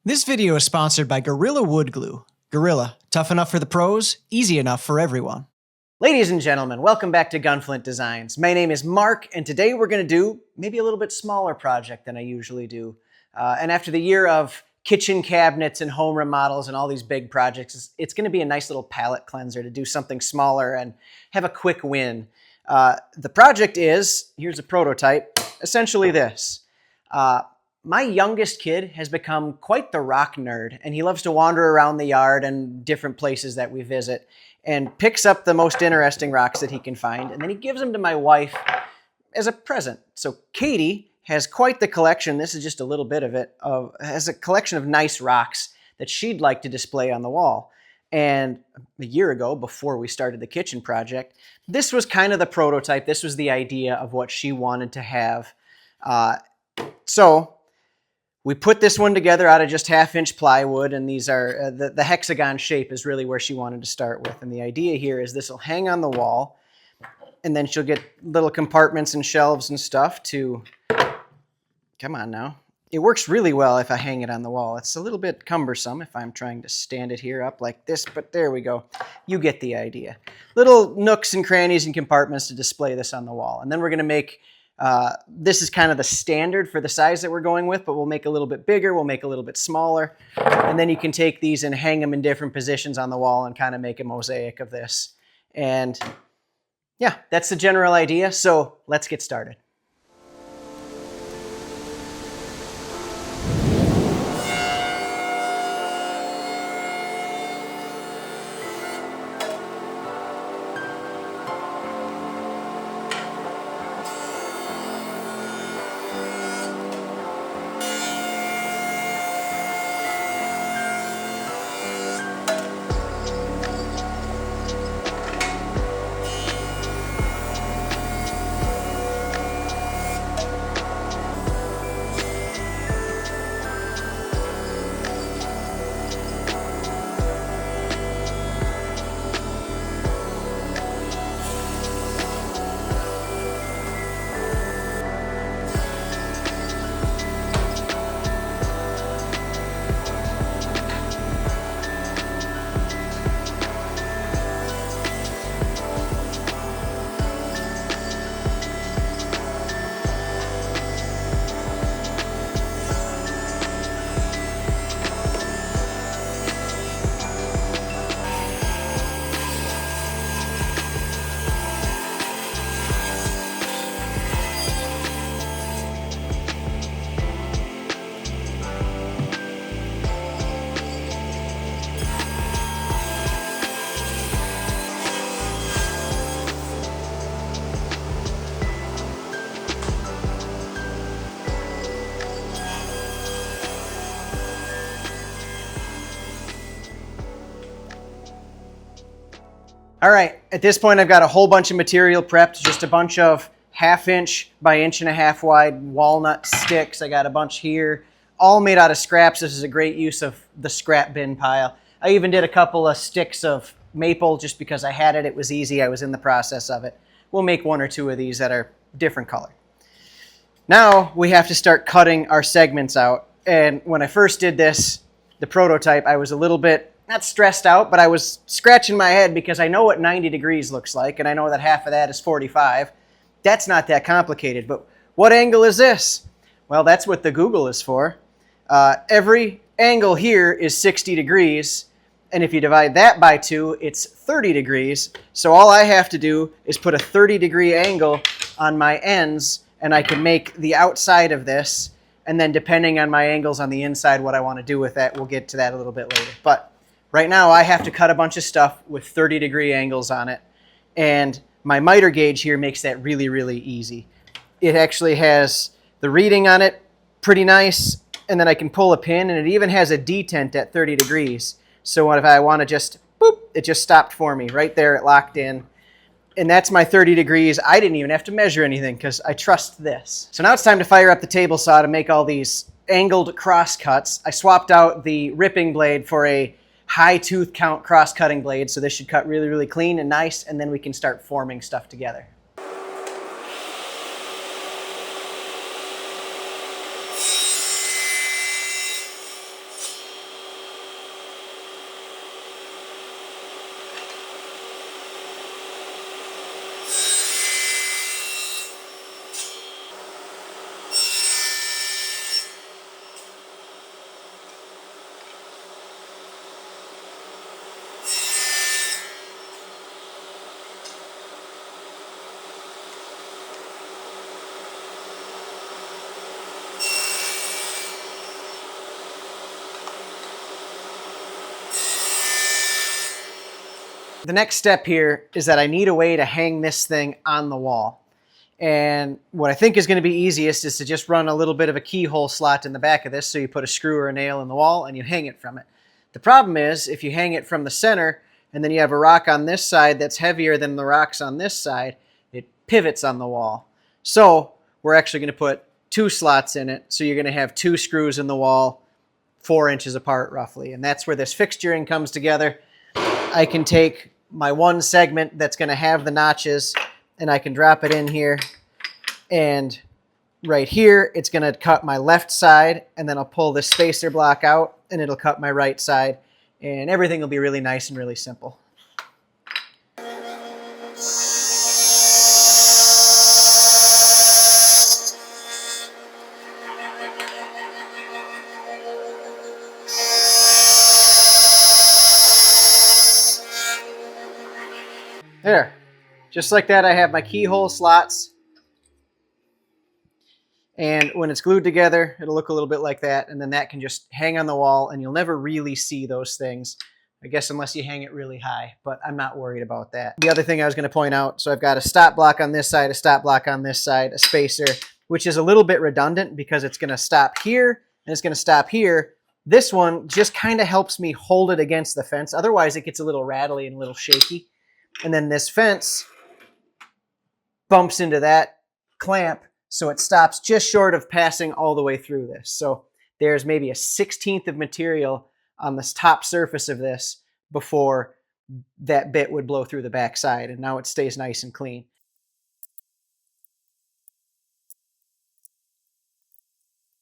This video is sponsored by Gorilla Wood Glue. Gorilla, tough enough for the pros, easy enough for everyone. Ladies and gentlemen, welcome back to Gunflint Designs. My name is Mark, and today we're going to do maybe a little bit smaller project than I usually do. And after the year of kitchen cabinets and home remodels and all these big projects, it's going to be a nice little palate cleanser to do something smaller and have a quick win. The project is, here's a prototype, essentially this. My youngest kid has become quite the rock nerd, and he loves to wander around the yard and different places that we visit and picks up the most interesting rocks that he can find, and then he gives them to my wife as a present. So Katie has quite the collection. This is just a little bit of it. Has a collection of nice rocks that she'd like to display on the wall. And a year ago, before we started the kitchen project, this was kind of the prototype. This was the idea of what she wanted to have. So we put this one together out of just 1/2-inch plywood, and these are the hexagon shape is really where she wanted to start with. And the idea here is this will hang on the wall, and then she'll get little compartments and shelves and stuff to, come on now. It works really well if I hang it on the wall. It's a little bit cumbersome if I'm trying to stand it here up like this, but there we go. You get the idea. Little nooks and crannies and compartments to display this on the wall. And then we're going to make this is kind of the standard for the size that we're going with, but we'll make a little bit bigger, we'll make a little bit smaller, and then you can take these and hang them in different positions on the wall and kind of make a mosaic of this. And yeah, that's the general idea, so let's get started. All right, at this point I've got a whole bunch of material prepped, just a bunch of 1/2-inch by 1.5 wide walnut sticks. I got a bunch here, all made out of scraps. This is a great use of the scrap bin pile. I even did a couple of sticks of maple just because I had it. It was easy. I was in the process of it. We'll make 1 or 2 of these that are different color. Now we have to start cutting our segments out. And when I first did this, the prototype, I was a little bit not stressed out, but I was scratching my head because I know what 90 degrees looks like, and I know that half of that is 45. That's not that complicated, but what angle is this? Well, that's what the Google is for. Every angle here is 60 degrees, and if you divide that by 2, it's 30 degrees. So all I have to do is put a 30-degree angle on my ends, and I can make the outside of this, and then depending on my angles on the inside, what I want to do with that, we'll get to that a little bit later. But right now, I have to cut a bunch of stuff with 30-degree angles on it, and my miter gauge here makes that really, really easy. It actually has the reading on it, pretty nice, and then I can pull a pin, and it even has a detent at 30 degrees. So if I want to just, boop, it just stopped for me. Right there, it locked in. And that's my 30 degrees. I didn't even have to measure anything because I trust this. So now it's time to fire up the table saw to make all these angled cross cuts. I swapped out the ripping blade for a high tooth count cross cutting blade, so this should cut really, really clean and nice, and then we can start forming stuff together. The next step here is that I need a way to hang this thing on the wall. And what I think is going to be easiest is to just run a little bit of a keyhole slot in the back of this, so you put a screw or a nail in the wall and you hang it from it. The problem is if you hang it from the center and then you have a rock on this side that's heavier than the rocks on this side, it pivots on the wall. So we're actually going to put 2 slots in it, so you're going to have 2 screws in the wall 4 inches apart roughly, and that's where this fixturing comes together. I can take my one segment that's going to have the notches and I can drop it in here, and right here it's going to cut my left side, and then I'll pull this spacer block out and it'll cut my right side, and everything will be really nice and really simple. There, just like that, I have my keyhole slots, and when it's glued together, it'll look a little bit like that, and then that can just hang on the wall, and you'll never really see those things, I guess, unless you hang it really high, but I'm not worried about that. The other thing I was going to point out, so I've got a stop block on this side, a stop block on this side, a spacer, which is a little bit redundant because it's going to stop here, and it's going to stop here. This one just kind of helps me hold it against the fence, otherwise it gets a little rattly and a little shaky. And then this fence bumps into that clamp, so it stops just short of passing all the way through this. So there's maybe a 1/16 of material on this top surface of this before that bit would blow through the back side, and now it stays nice and clean.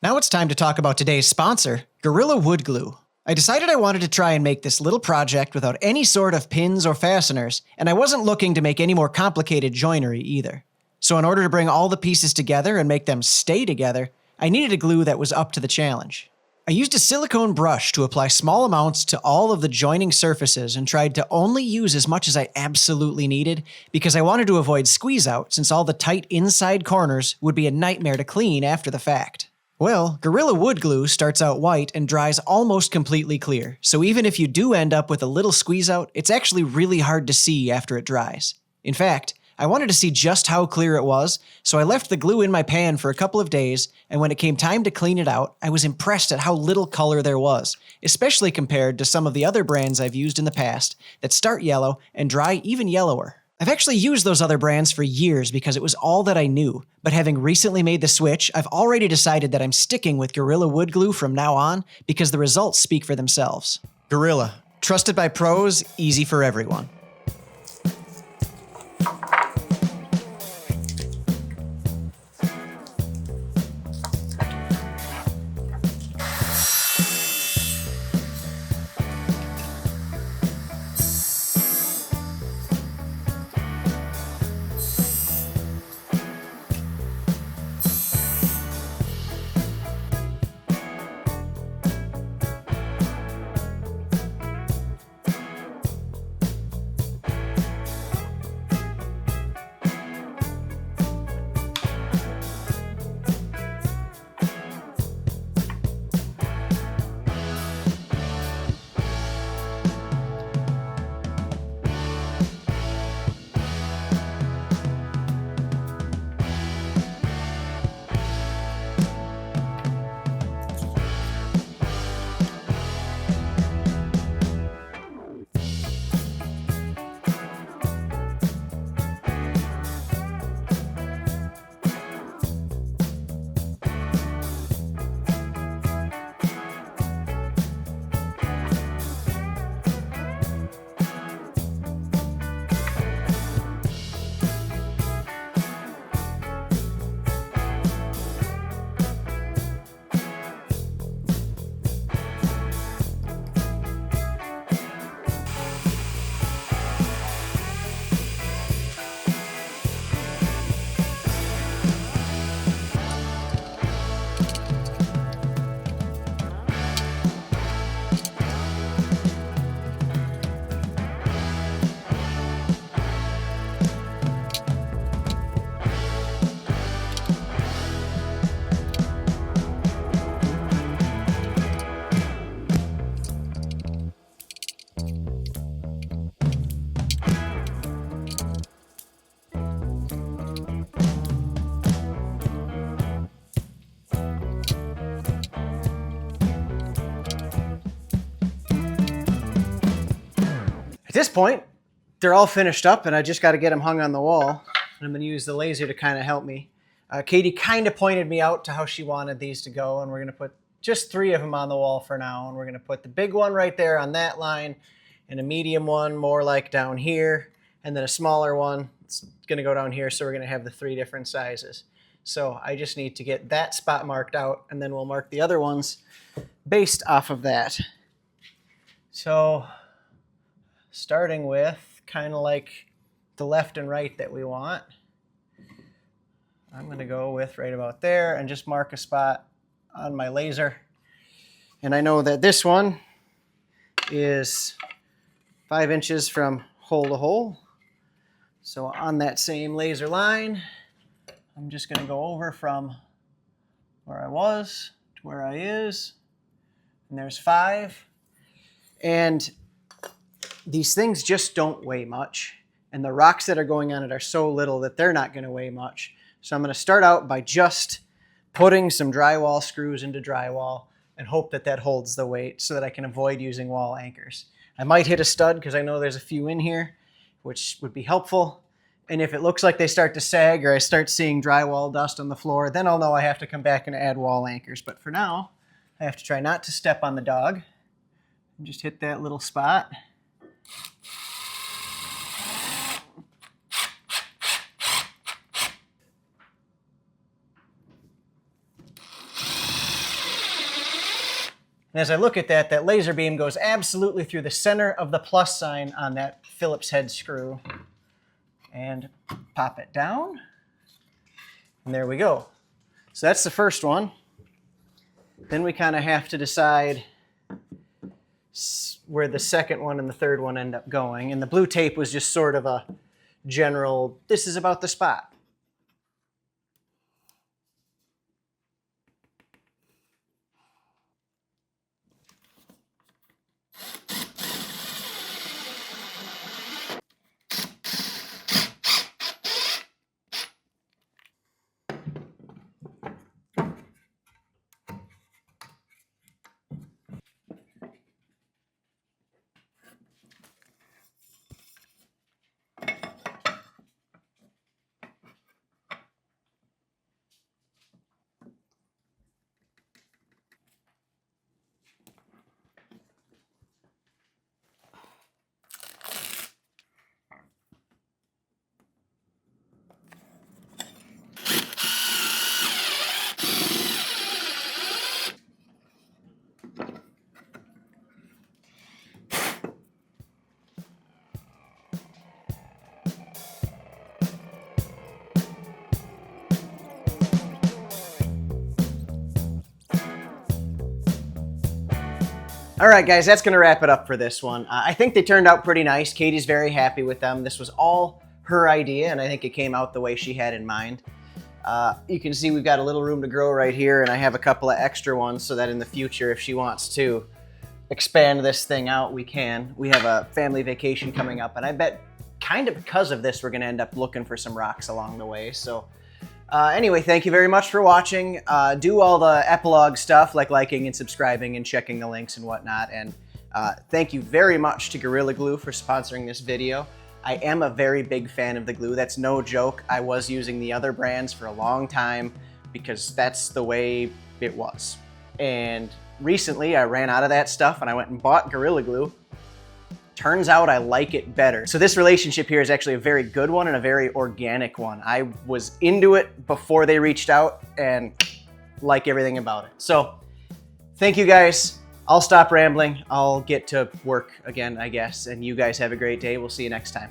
Now it's time to talk about today's sponsor, Gorilla Wood Glue. I decided I wanted to try and make this little project without any sort of pins or fasteners, and I wasn't looking to make any more complicated joinery either. So in order to bring all the pieces together and make them stay together, I needed a glue that was up to the challenge. I used a silicone brush to apply small amounts to all of the joining surfaces and tried to only use as much as I absolutely needed because I wanted to avoid squeeze out, since all the tight inside corners would be a nightmare to clean after the fact. Well, Gorilla Wood Glue starts out white and dries almost completely clear, so even if you do end up with a little squeeze out, it's actually really hard to see after it dries. In fact, I wanted to see just how clear it was, so I left the glue in my pan for a couple of days, and when it came time to clean it out, I was impressed at how little color there was, especially compared to some of the other brands I've used in the past that start yellow and dry even yellower. I've actually used those other brands for years because it was all that I knew, but having recently made the switch, I've already decided that I'm sticking with Gorilla Wood Glue from now on because the results speak for themselves. Gorilla, trusted by pros, easy for everyone. At this point, they're all finished up and I just got to get them hung on the wall. And I'm going to use the laser to kind of help me. Katie kind of pointed me out to how she wanted these to go, and we're going to put just 3 of them on the wall for now. And we're going to put the big one right there on that line, and a medium one more like down here, and then a smaller one. It's going to go down here, so we're going to have the 3 different sizes. So I just need to get that spot marked out, and then we'll mark the other ones based off of that. So starting with kind of like the left and right that we want. I'm going to go with right about there and just mark a spot on my laser. And I know that this one is 5 inches from hole to hole. So on that same laser line, I'm just going to go over from where I was to where I is. And there's 5. And these things just don't weigh much. And the rocks that are going on it are so little that they're not going to weigh much. So I'm going to start out by just putting some drywall screws into drywall and hope that that holds the weight so that I can avoid using wall anchors. I might hit a stud because I know there's a few in here, which would be helpful. And if it looks like they start to sag or I start seeing drywall dust on the floor, then I'll know I have to come back and add wall anchors. But for now, I have to try not to step on the dog and just hit that little spot. And as I look at that, that laser beam goes absolutely through the center of the plus sign on that Phillips head screw. And pop it down. And there we go. So that's the first one. Then we kind of have to decide where the second one and the third one end up going. And the blue tape was just sort of a general, this is about the spot. All right, guys, that's going to wrap it up for this one. I think they turned out pretty nice. Katie's very happy with them. This was all her idea, and I think it came out the way she had in mind. You can see we've got a little room to grow right here, and I have a couple of extra ones so that in the future, if she wants to expand this thing out, we can. We have a family vacation coming up, and I bet kind of because of this, we're going to end up looking for some rocks along the way. So anyway, thank you very much for watching. Do all the epilogue stuff like liking and subscribing and checking the links and whatnot. And thank you very much to Gorilla Glue for sponsoring this video. I am a very big fan of the glue. That's no joke. I was using the other brands for a long time because that's the way it was. And recently I ran out of that stuff and I went and bought Gorilla Glue. Turns out I like it better. So this relationship here is actually a very good one and a very organic one. I was into it before they reached out and like everything about it. So thank you guys. I'll stop rambling. I'll get to work again, I guess. And you guys have a great day. We'll see you next time.